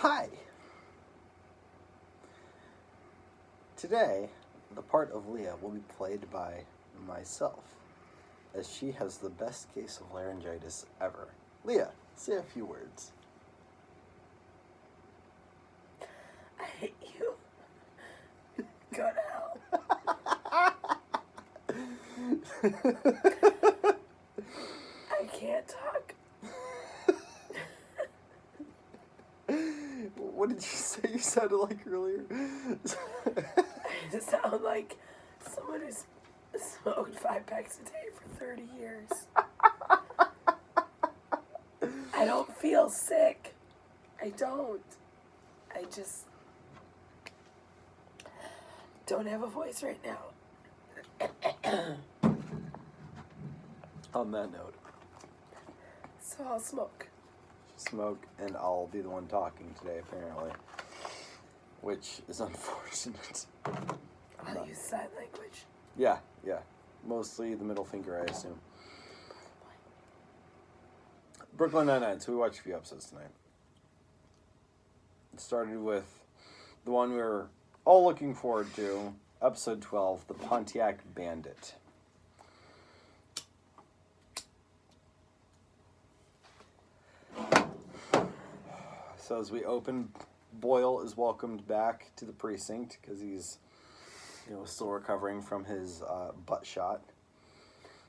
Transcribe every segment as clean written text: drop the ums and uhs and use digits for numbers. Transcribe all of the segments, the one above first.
Hi! Today, the part of Leah will be played by myself, as she has the best case of laryngitis ever. Leah, say a few words. I hate you. Go to hell. I can't talk. What did you say you sounded like earlier? I sound like someone who's smoked 5 packs a day for 30 years. I don't feel sick. I don't. I just don't have a voice right now. On that note, So I'll smoke. smoke, and I'll be the one talking today, apparently. Which is unfortunate. I'll use sign language. Yeah. Mostly the middle finger, I assume. Brooklyn Nine-Nine, so we watched a few episodes tonight. It started with the one we were all looking forward to, episode 12, The Pontiac Bandit. So as we open, Boyle is welcomed back to the precinct because he's still recovering from his butt shot.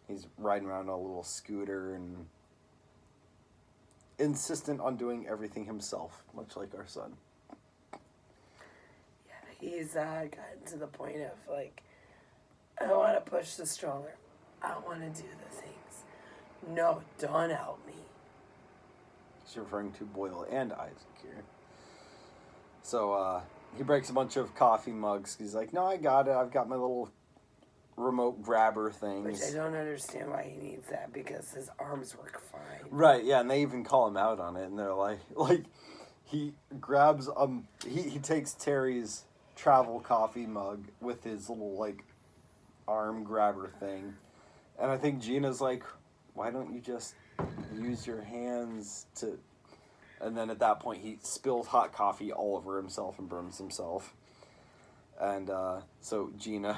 He's riding around on a little scooter and insistent on doing everything himself, much like our son. Yeah, he's gotten to the point of like, I want to push the stroller. I want to do the things. No, don't help me. He's referring to Boyle and Isaac here. So he breaks a bunch of coffee mugs. He's like, no, I got it. I've got my little remote grabber things. Which I don't understand why he needs that, because his arms work fine. Right, yeah, and they even call him out on it, and they're like he grabs he takes Terry's travel coffee mug with his little arm grabber thing, and I think Gina's like, why don't you just use your hands to? And then at that point, he spills hot coffee all over himself and burns himself. And so Gina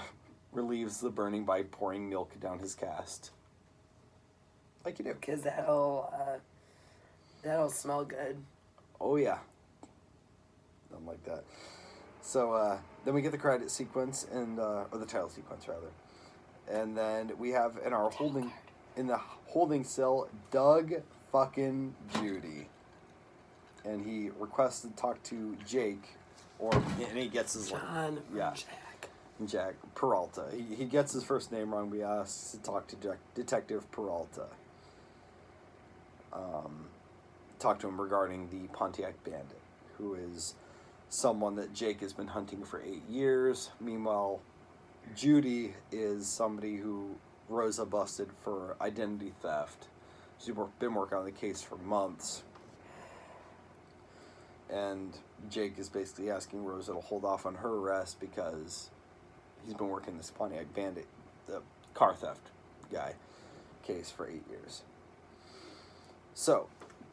relieves the burning by pouring milk down his cast. Like you do. Because that'll smell good. Oh, yeah. Something like that. So then we get the credit sequence, or the title sequence, rather. And then we have in the holding cell, Doug fucking Judy. And he requests to talk to Jake, and he gets his Jack Peralta. He gets his first name wrong, but he asks to talk to Detective Peralta. Talk to him regarding the Pontiac Bandit, who is someone that Jake has been hunting for 8 years. Meanwhile, Judy is somebody who Rosa busted for identity theft. She's been working on the case for months. And Jake is basically asking Rosa to hold off on her arrest because he's been working this Pontiac Bandit, the car theft guy, case for 8 years. So,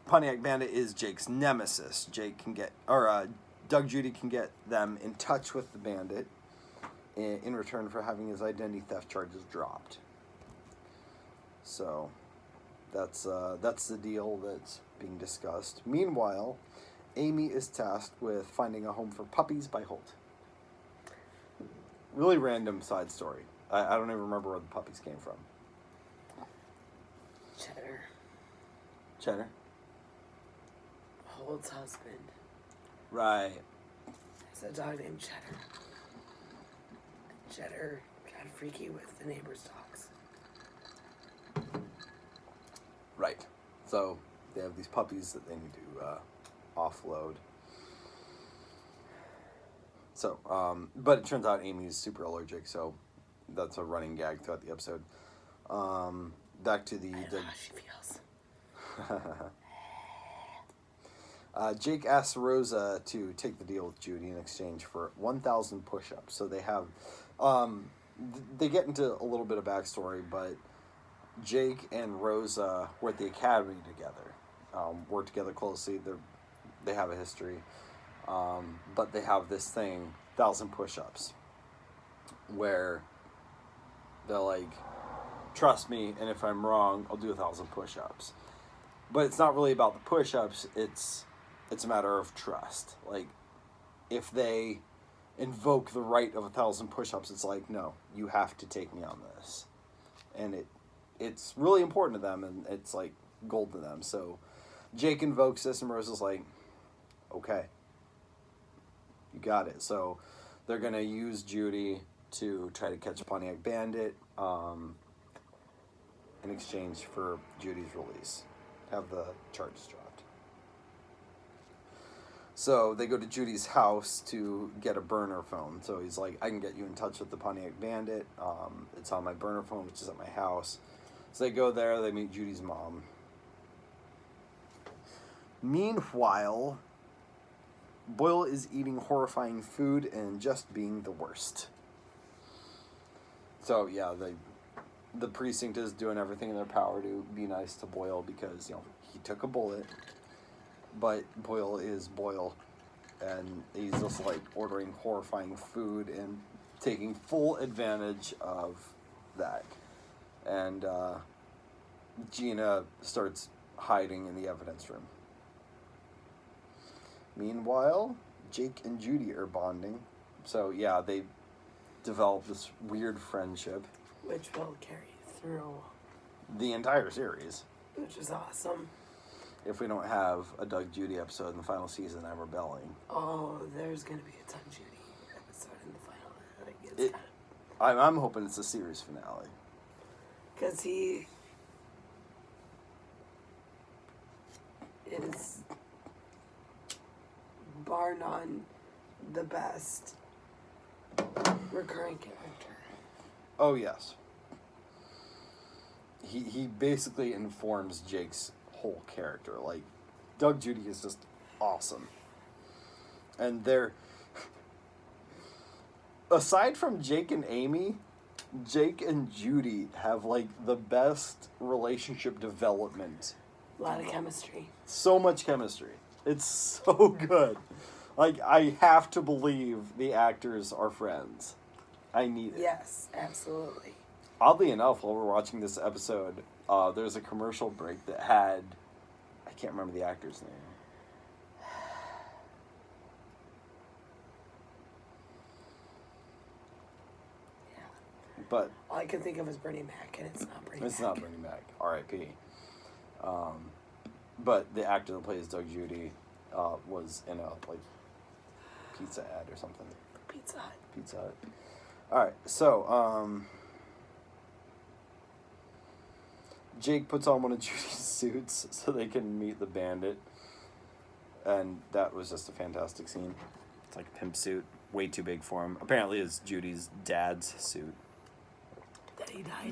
Pontiac Bandit is Jake's nemesis. Doug Judy can get them in touch with the bandit in return for having his identity theft charges dropped. So, that's the deal that's being discussed. Meanwhile, Amy is tasked with finding a home for puppies by Holt. Really random side story. I don't even remember where the puppies came from. Cheddar? Holt's husband. Right. There's a dog named Cheddar. Cheddar got freaky with the neighbor's dogs. Right. So they have these puppies that they need to offload. So, but it turns out Amy's super allergic, so that's a running gag throughout the episode. Back to the... I don't know how she feels. Jake asks Rosa to take the deal with Judy in exchange for 1,000 push-ups. So they have... they get into a little bit of backstory, but Jake and Rosa were at the academy together. Work together closely. they have a history. But they have this thing, 1,000 push-ups, where they're like, trust me, and if I'm wrong, I'll do 1,000 push-ups. But it's not really about the push-ups, it's a matter of trust. Like, if they invoke the right of 1,000 push-ups, it's like, no, you have to take me on this. And it's really important to them, and it's like gold to them. So Jake invokes this, and Rose is like, okay, you got it. So they're going to use Judy to try to catch a Pontiac Bandit in exchange for Judy's release. Have the charges dropped. So they go to Judy's house to get a burner phone. So he's like, I can get you in touch with the Pontiac Bandit. It's on my burner phone, which is at my house. So they go there, they meet Judy's mom. Meanwhile, Boyle is eating horrifying food and just being the worst. So yeah, the precinct is doing everything in their power to be nice to Boyle because, he took a bullet, but Boyle is Boyle, and he's just like ordering horrifying food and taking full advantage of that. And Gina starts hiding in the evidence room. Meanwhile, Jake and Judy are bonding. So yeah, they develop this weird friendship. Which will carry through the entire series. Which is awesome. If we don't have a Doug Judy episode in the final season, I'm rebelling. Oh, there's going to be a Doug Judy episode in the final. I'm hoping it's a series finale. Because he is, bar none, the best recurring character. Oh, yes. He basically informs Jake's whole character. Like, Doug Judy is just awesome. And they're... Aside from Jake and Amy, Jake and Judy have, like, the best relationship development. A lot of chemistry. So much chemistry. It's so good. Like, I have to believe the actors are friends. I need it. Yes, absolutely. Oddly enough, while we're watching this episode, there's a commercial break that had... I can't remember the actor's name. Yeah. But all I can think of is Bernie Mac, and it's not Bernie Mac. It's not Bernie Mac. R.I.P. But the actor that plays Doug Judy was in a pizza ad or something. Pizza Hut. Pizza Hut. All right, so Jake puts on one of Judy's suits so they can meet the bandit, and that was just a fantastic scene. It's like a pimp suit, way too big for him. Apparently, it's Judy's dad's suit.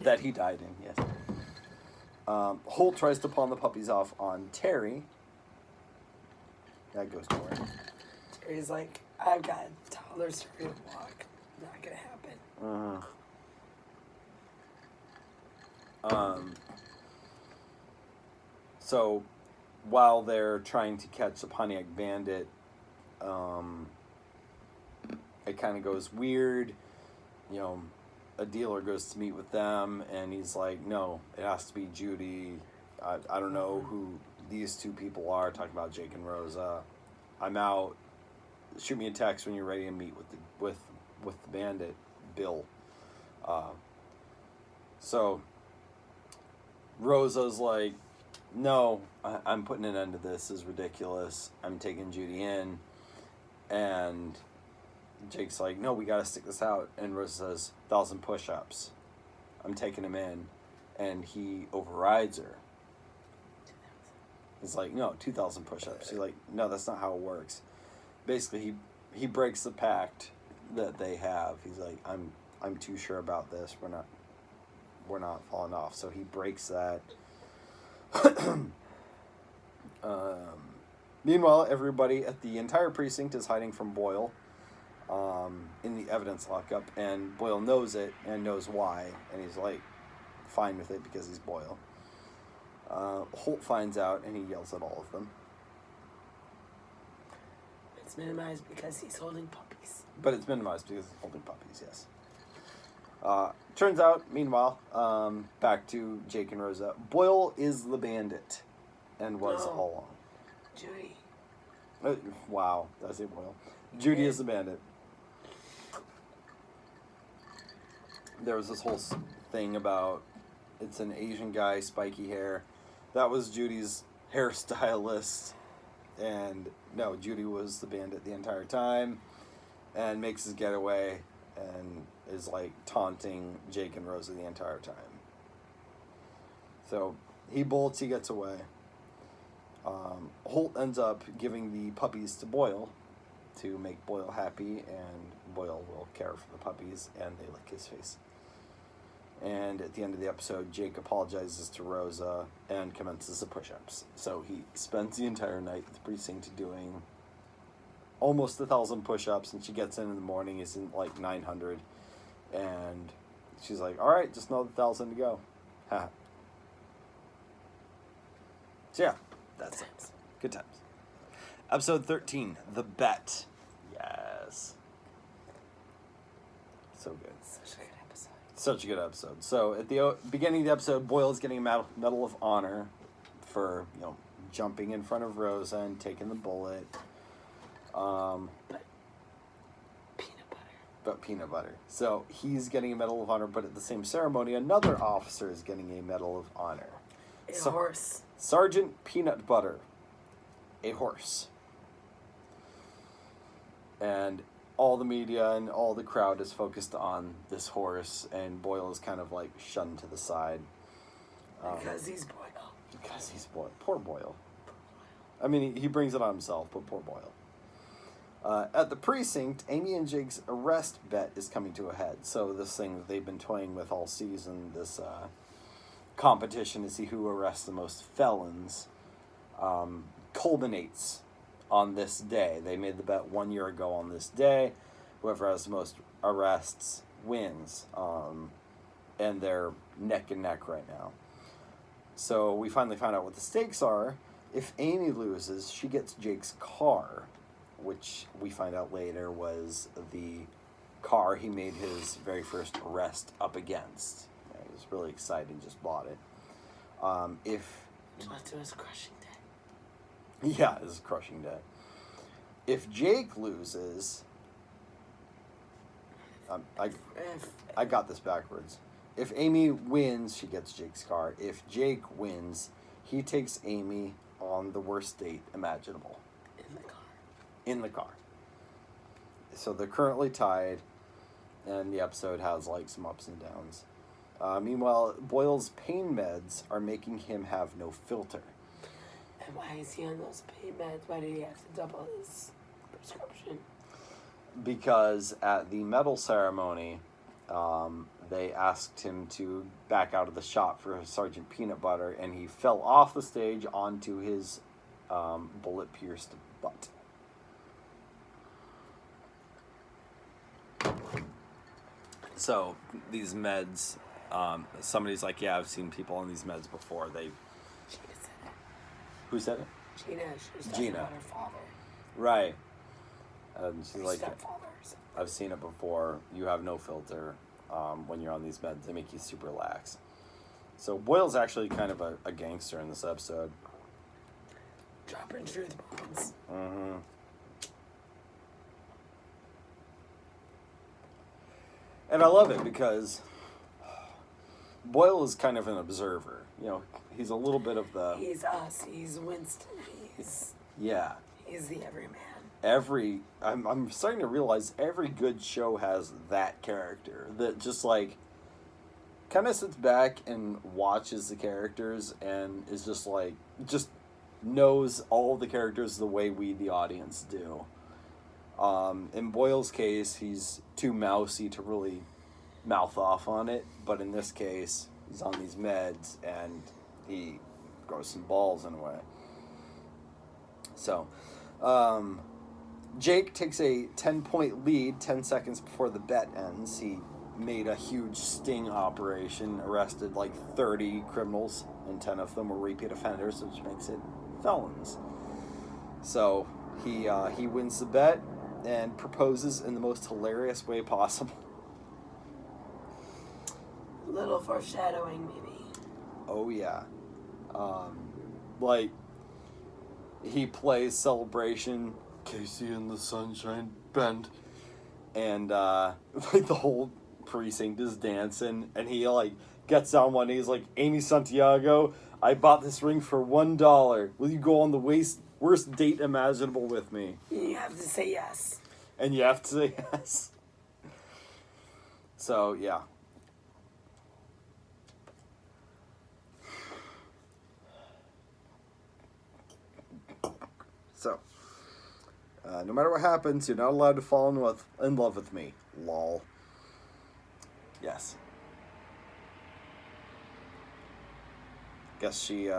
That he died in, yes. Holt tries to pawn the puppies off on Terry. That goes nowhere. Terry's like, I've got toddlers to walk. Not gonna happen. So, while they're trying to catch the Pontiac Bandit, it kind of goes weird. A dealer goes to meet with them, and he's like, no, it has to be Judy. I don't know who these two people are, talking about Jake and Rosa. I'm out. Shoot me a text when you're ready to meet with the bandit, Bill. So Rosa's like, no, I'm putting an end to this. This is ridiculous. I'm taking Judy in. And Jake's like, no, we got to stick this out. And Rosa says, 1,000 push-ups. I'm taking him in. And he overrides her. He's like, no, 2,000 push-ups. She's like, no, that's not how it works. Basically, he breaks the pact that they have. He's like, I'm too sure about this. We're not falling off. So he breaks that. Meanwhile, everybody at the entire precinct is hiding from Boyle in the evidence lockup, and Boyle knows it and knows why, and he's like fine with it because he's Boyle. Holt finds out and he yells at all of them. It's minimized because he's holding puppies. But it's minimized because it's holding puppies, yes. Turns out, meanwhile, back to Jake and Rosa, Boyle is the bandit and was all along. Judy. Wow, did I say Boyle? Judy is the bandit. There was this whole thing about it's an Asian guy, spiky hair. That was Judy's hairstylist. And no, Judy was the bandit the entire time and makes his getaway and is like taunting Jake and Rosa the entire time. So he bolts, he gets away. Holt ends up giving the puppies to Boyle to make Boyle happy, and Boyle will care for the puppies, and they lick his face. And at the end of the episode, Jake apologizes to Rosa and commences the push-ups. So he spends the entire night at the precinct doing almost 1,000 push-ups, and she gets in the morning, he's in like 900, and she's like, all right, just another 1,000 to go. Ha. So yeah, that's it. Good times. Episode 13, The Bet. Yes. So good. Such a good episode. Such a good episode. So at the beginning of the episode, Boyle's getting a Medal of Honor for, jumping in front of Rosa and taking the bullet. But peanut butter. So he's getting a Medal of Honor, but at the same ceremony, another officer is getting a Medal of Honor. A horse. Sergeant Peanut Butter. A horse. And all the media and all the crowd is focused on this horse, and Boyle is kind of like shunned to the side. Because he's Boyle. Because he's Boyle. Poor Boyle. I mean, he brings it on himself, but poor Boyle. At the precinct, Amy and Jake's arrest bet is coming to a head. So this thing that they've been toying with all season, this competition to see who arrests the most felons, culminates on this day. They made the bet 1 year ago on this day. Whoever has the most arrests wins. And they're neck and neck right now. So we finally found out what the stakes are. If Amy loses, she gets Jake's car, which we find out later was the car he made his very first arrest up against. He was really excited, just bought it. It was a crushing day. Yeah, it was a crushing day. If Jake loses, I got this backwards. If Amy wins, she gets Jake's car. If Jake wins, he takes Amy on the worst date imaginable. In the car. So they're currently tied, and the episode has like some ups and downs. Meanwhile, Boyle's pain meds are making him have no filter. And why is he on those pain meds? Why did he have to double his prescription? Because at the medal ceremony, they asked him to back out of the shot for Sergeant Peanut Butter, and he fell off the stage onto his bullet-pierced butt. So these meds, somebody's like, yeah, I've seen people on these meds before. Gina said it. Who said it? Gina. She was talking about her father. Right. And she's Her like, stepfather or something. I've seen it before. You have no filter when you're on these meds. They make you super lax. So Boyle's actually kind of a gangster in this episode. Dropping truth bombs. Mm-hmm. And I love it because Boyle is kind of an observer. He's a little bit of the... He's us. He's Winston. Yeah. He's the everyman. I'm starting to realize every good show has that character that just like kind of sits back and watches the characters and is just knows all the characters the way we, the audience, do. In Boyle's case, he's too mousy to really mouth off on it, but in this case, he's on these meds and he grows some balls in a way. So, Jake takes a 10-point lead 10 seconds before the bet ends. He made a huge sting operation, arrested like 30 criminals, and 10 of them were repeat offenders, which makes it felons. So He wins the bet and proposes in the most hilarious way possible. Little foreshadowing, maybe. Oh yeah, like he plays Celebration, Casey and the Sunshine Band, and like the whole precinct is dancing, and he like gets on one knee. He's like, Amy Santiago, I bought this ring for $1. Will you go on the worst date imaginable with me? You have to say yes. And you have to say yes. So yeah. So, no matter what happens, you're not allowed to fall in love with me. Lol. Yes. Guess she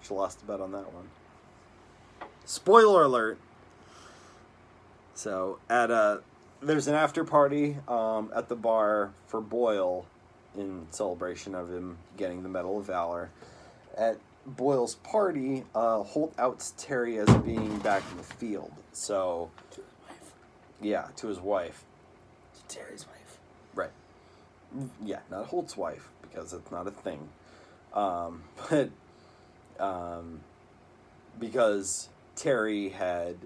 lost a bet on that one. Spoiler alert. So, there's an after party at the bar for Boyle in celebration of him getting the Medal of Valor. At Boyle's party, Holt outs Terry as being back in the field. So, To his wife. yeah, to his wife. To Terry's wife. Right. Yeah, not Holt's wife, because it's not a thing. But because Terry had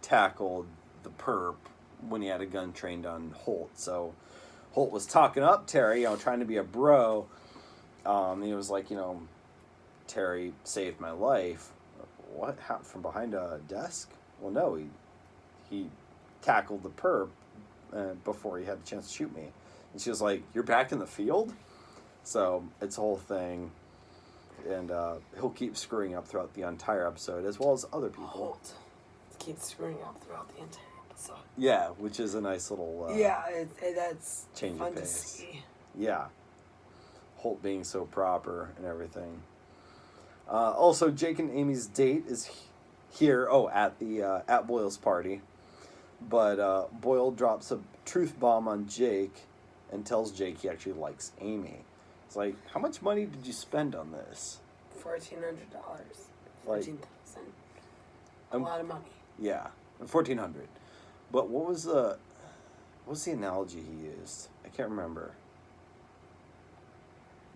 tackled the perp when he had a gun trained on Holt. So Holt was talking up Terry, trying to be a bro. He was like, Terry saved my life. What? How, from behind a desk? Well, no, he tackled the perp before he had a chance to shoot me. And she was like, you're back in the field? So it's a whole thing. And he'll keep screwing up throughout the entire episode, as well as other people. Holt keeps screwing up throughout the entire episode. Yeah, which is a nice little that's change fun of to pace. see. Yeah. Holt being so proper and everything. Also, Jake and Amy's date is here. At Boyle's party, but Boyle drops a truth bomb on Jake and tells Jake he actually likes Amy. It's like, how much money did you spend on this? $1,400. $14,000. A lot of money. Yeah, $1,400. But what was the analogy he used? I can't remember.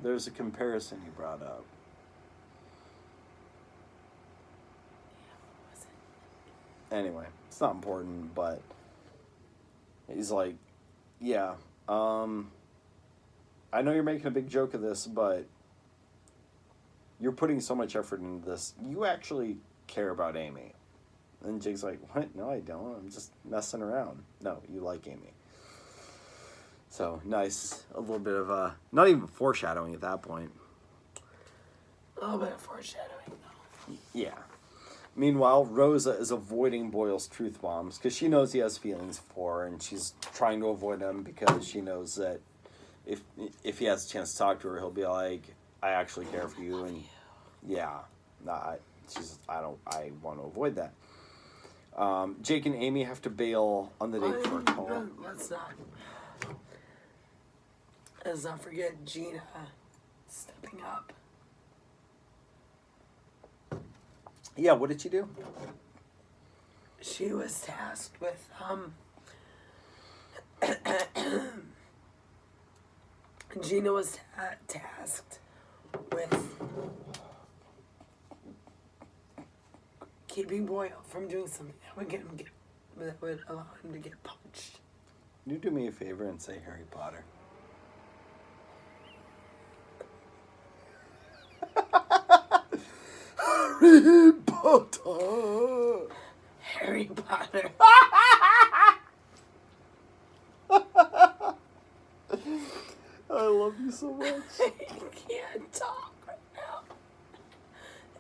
There's a comparison he brought up. Yeah, what was it? Anyway, it's not important, but he's like, yeah, I know you're making a big joke of this, but you're putting so much effort into this. You actually care about Amy. And Jake's like, what? No, I don't. I'm just messing around. No, you like Amy. So, nice. A little bit of, not even foreshadowing at that point. A little bit of foreshadowing, though. Yeah. Meanwhile, Rosa is avoiding Boyle's truth bombs because she knows he has feelings for her, and she's trying to avoid them because she knows that if he has a chance to talk to her, he'll be like, I actually care for you, and yeah, I want to avoid that. Jake and Amy have to bail on the date for a call. Let's not forget Gina stepping up. Yeah, what did she do? She was tasked with Gina was tasked with keeping Boyle from doing something that would allow him to get punched. Can you do me a favor and say Harry Potter? Harry Potter. Harry Potter. I love you so much. I can't talk right now.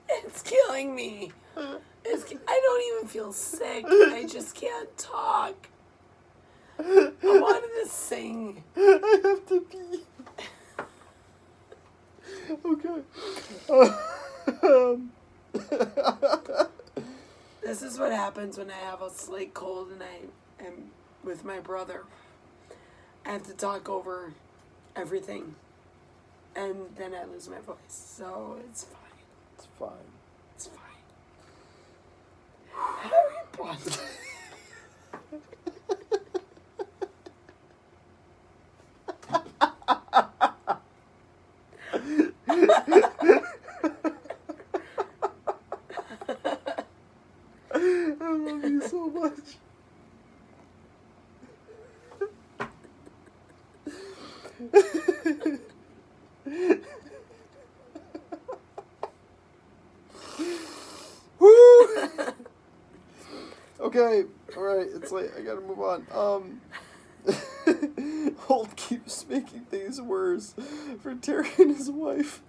It's killing me. I don't even feel sick. I just can't talk. I wanted to sing. I have to pee. Okay. This is what happens when I have a slight cold and I am with my brother. I have to talk over everything. And then I lose my voice. So it's fine. It's fine. It's fine. Harry Potter. so much. Woo! Okay, alright, it's late. I gotta move on. Holt keeps making things worse for Terry and his wife.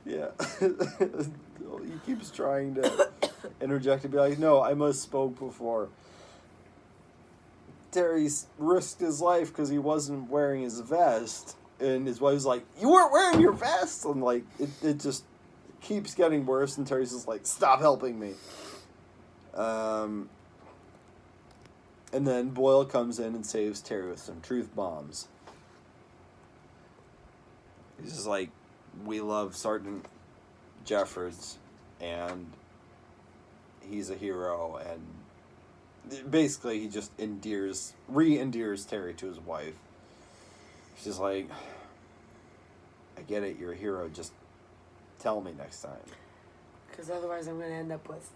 Yeah. He keeps trying to interject and be like, no, I must spoke before. Terry's risked his life because he wasn't wearing his vest. And his wife's like, you weren't wearing your vest! And like, it just keeps getting worse. And Terry's just like, stop helping me. And then Boyle comes in and saves Terry with some truth bombs. He's just like, we love Sergeant Jeffords, and he's a hero, and basically he just re-endears Terry to his wife. She's like, I get it, you're a hero, just tell me next time. Because otherwise I'm going to end up with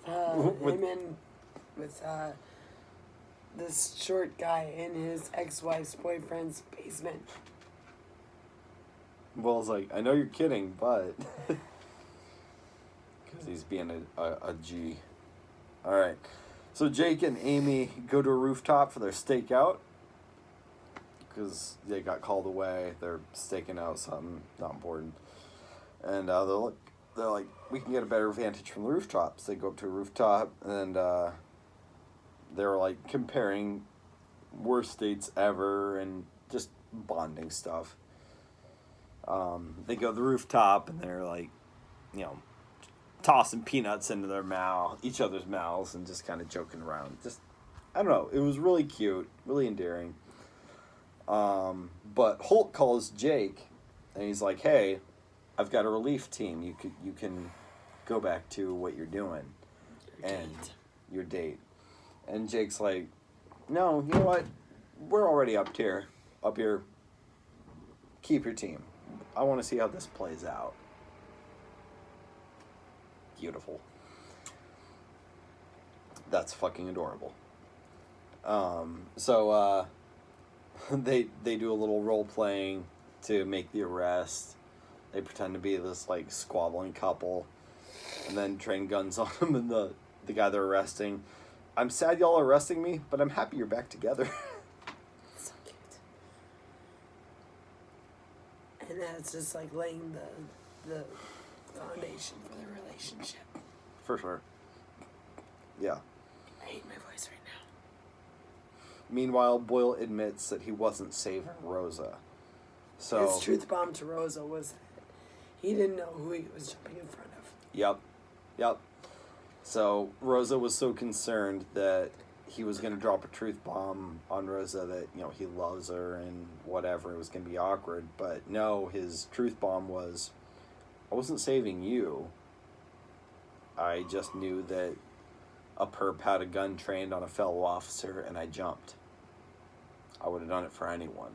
this short guy in his ex-wife's boyfriend's basement. Will's like, I know you're kidding, but... Because he's being a G. Alright. So Jake and Amy go to a rooftop for their stakeout. Because they got called away. They're staking out something. Not important. And they're like, we can get a better vantage from the rooftops. They go up to a rooftop, and they're like comparing worst dates ever and just bonding stuff. They go to the rooftop, and they're like, tossing peanuts into each other's mouths, and just kind of joking around. Just, I don't know. It was really cute, really endearing. But Holt calls Jake, and he's like, "Hey, I've got a relief team. You can go back to what you're doing, your date." And Jake's like, "No, you know what? We're already up here. Keep your team. I want to see how this plays out." Beautiful. That's fucking adorable. So they do a little role playing to make the arrest. They pretend to be this like squabbling couple, and then train guns on them. And the guy they're arresting, I'm sad y'all are arresting me, but I'm happy you're back together. So cute. And that's just like laying the foundation for the relationship. For sure. Yeah. I hate my voice right now. Meanwhile, Boyle admits that he wasn't saving Rosa. So his truth bomb to Rosa was that he didn't know who he was jumping in front of. Yep. So Rosa was so concerned that he was going to drop a truth bomb on Rosa that, he loves her and whatever. It was going to be awkward. But no, his truth bomb was, I wasn't saving you. I just knew that a perp had a gun trained on a fellow officer, and I jumped. I would have done it for anyone.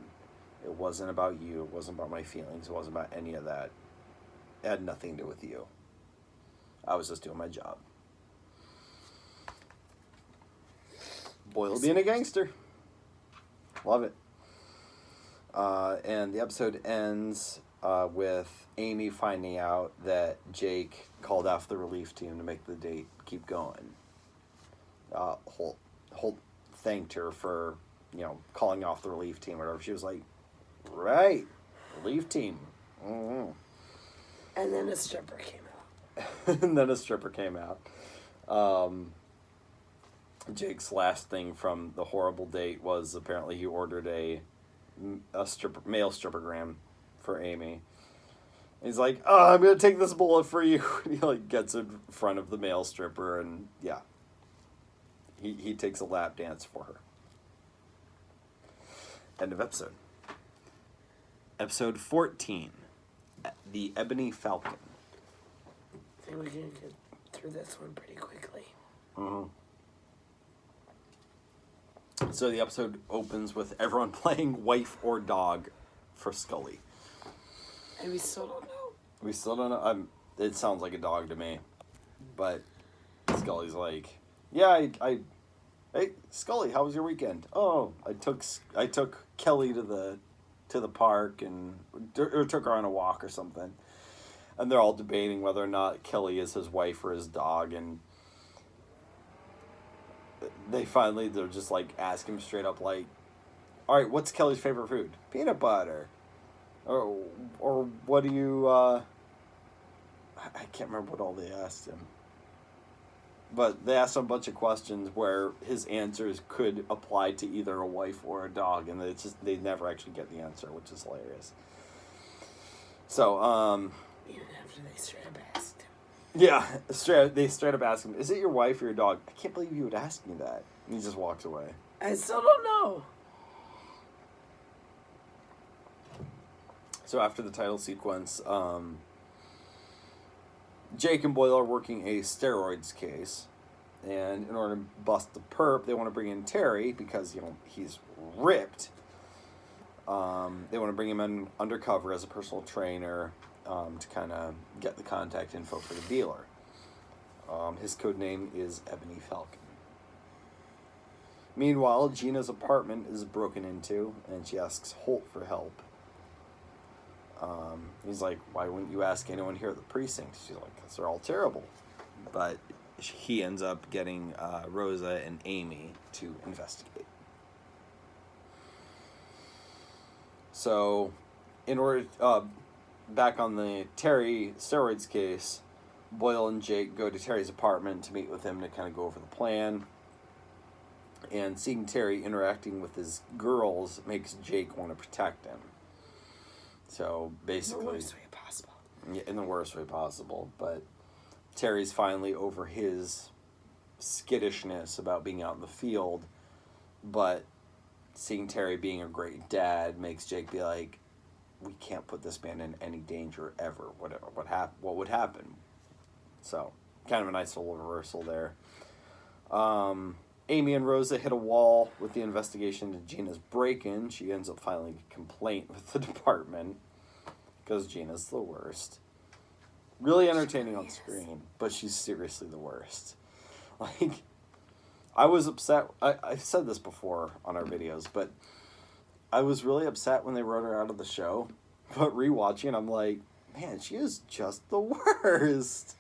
It wasn't about you. It wasn't about my feelings. It wasn't about any of that. It had nothing to do with you. I was just doing my job. Boyle being a gangster. Love it. And the episode ends with Amy finding out that Jake called off the relief team to make the date keep going. Holt thanked her for, calling off the relief team or whatever. She was like, right, relief team. Mm-hmm. And then a stripper came out. Jake's last thing from the horrible date was apparently he ordered a male strippergram for Amy. And he's like, "Oh, I'm gonna take this bullet for you." And he gets in front of the male stripper, and yeah, he takes a lap dance for her. End of episode. Episode 14, The Ebony Falcon. I think we can get through this one pretty quickly. Mm-hmm. So the episode opens with everyone playing wife or dog for Scully. And we still don't know. It sounds like a dog to me. But Scully's like, Yeah, hey, Scully, how was your weekend? Oh, I took Kelly to the park and or took her on a walk or something. And they're all debating whether or not Kelly is his wife or his dog, and they're just like ask him straight up like, all right, what's Kelly's favorite food? Peanut butter. Or what do you I can't remember what all they asked him. But they asked him a bunch of questions where his answers could apply to either a wife or a dog, and it's just they never actually get the answer, which is hilarious. So, Even after they straight up asked him. yeah, they straight up asked him, "Is it your wife or your dog?" I can't believe you would ask me that. And he just walks away. I still don't know. So after the title sequence, Jake and Boyle are working a steroids case, and in order to bust the perp, they want to bring in Terry because he's ripped. They want to bring him in undercover as a personal trainer to kind of get the contact info for the dealer. His code name is Ebony Falcon. Meanwhile, Gina's apartment is broken into, and she asks Holt for help. He's like, why wouldn't you ask anyone here at the precinct? She's like, because they're all terrible. But he ends up getting Rosa and Amy to investigate. So, in order, back on the Terry steroids case, Boyle and Jake go to Terry's apartment to meet with him to kind of go over the plan. And seeing Terry interacting with his girls makes Jake want to protect him. So basically, In the worst way possible. Yeah, in the worst way possible. But Terry's finally over his skittishness about being out in the field. But seeing Terry being a great dad makes Jake be like, we can't put this man in any danger ever. What would happen? So kind of a nice little reversal there. Amy and Rosa hit a wall with the investigation into Gina's break-in. She ends up filing a complaint with the department because Gina's the worst. Really entertaining on screen, but she's seriously the worst. Like, I was upset. I've said this before on our videos, but I was really upset when they wrote her out of the show. But rewatching, I'm like, man, she is just the worst.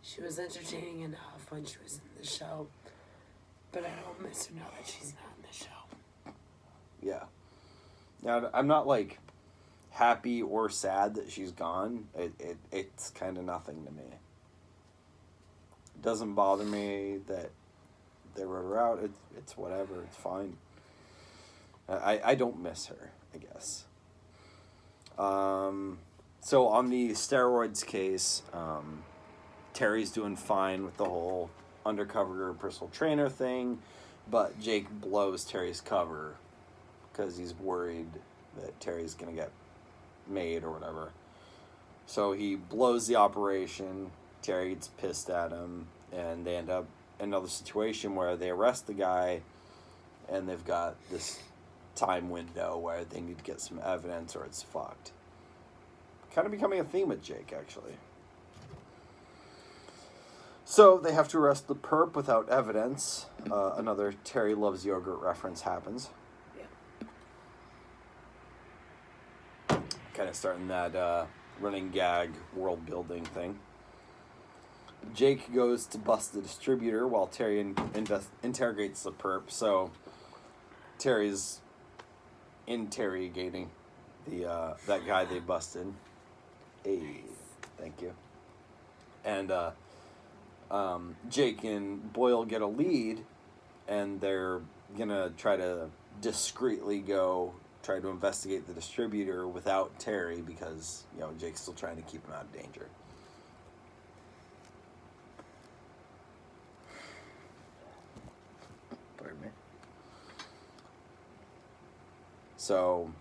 She was entertaining enough when she was in the show, but I don't miss her now that she's not in the show. Yeah. Now, I'm not, like, happy or sad that she's gone. It's kind of nothing to me. It doesn't bother me that they wrote her out. It's whatever. It's fine. I don't miss her, I guess. So on the steroids case, Terry's doing fine with the whole undercover personal trainer thing, but Jake blows Terry's cover because he's worried that Terry's going to get made or whatever. So he blows the operation. Terry gets pissed at him, and they end up in another situation where they arrest the guy, and they've got this time window where they need to get some evidence or it's fucked. Kind of becoming a theme with Jake, actually. So they have to arrest the perp without evidence. Another Terry Loves Yogurt reference happens. Yeah. Kind of starting that running gag world building thing. Jake goes to bust the distributor while Terry interrogates the perp. So Terry's interrogating that guy they busted. Hey, thank you. And Jake and Boyle get a lead, and they're gonna try to discreetly try to investigate the distributor without Terry because Jake's still trying to keep him out of danger. Pardon me. So,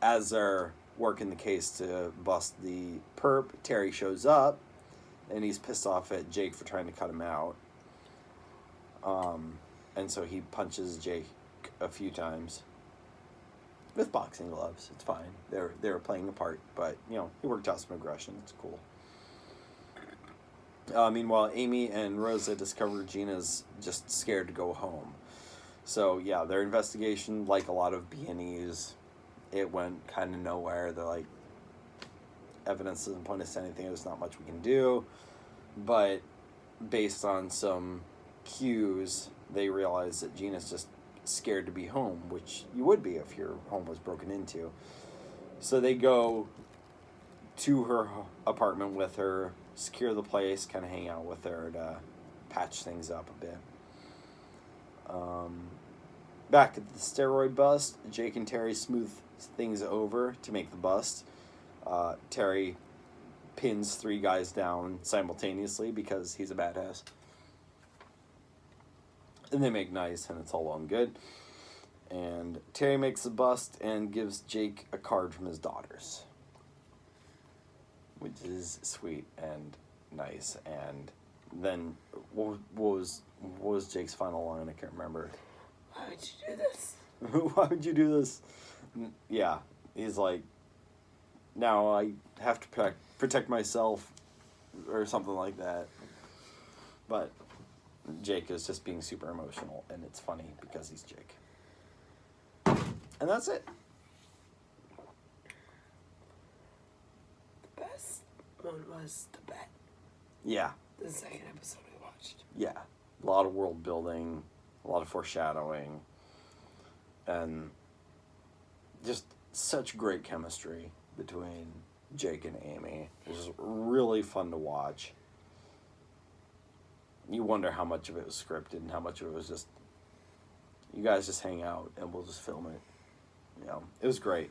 as they're working the case to bust the perp, Terry shows up. And he's pissed off at Jake for trying to cut him out. And so he punches Jake a few times. With boxing gloves. It's fine. They were playing a part. But, he worked out some aggression. It's cool. Meanwhile, Amy and Rosa discover Gina's just scared to go home. So, yeah, their investigation, like a lot of B&Es, it went kind of nowhere. They're like, evidence doesn't point us to anything. There's not much we can do. But based on some cues, they realize that Gina's just scared to be home, which you would be if your home was broken into. So they go to her apartment with her, secure the place, kind of hang out with her to patch things up a bit. Back at the steroid bust, Jake and Terry smooth things over to make the bust. Terry pins 3 guys down simultaneously because he's a badass. And they make nice, and it's all well and good. And Terry makes the bust and gives Jake a card from his daughters, which is sweet and nice. And then what was Jake's final line? I can't remember. Why would you do this? Why would you do this? Yeah, he's like, now I have to protect myself, or something like that. But Jake is just being super emotional, and it's funny because he's Jake. And that's it. The best one was the bet. Yeah. The second episode we watched. Yeah. A lot of world building, a lot of foreshadowing, and just such great chemistry between Jake and Amy. It was really fun to watch. You wonder how much of it was scripted and how much of it was just, you guys just hang out and we'll just film it. You know, it was great.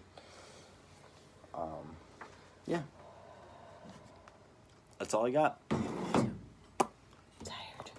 Yeah. That's all I got.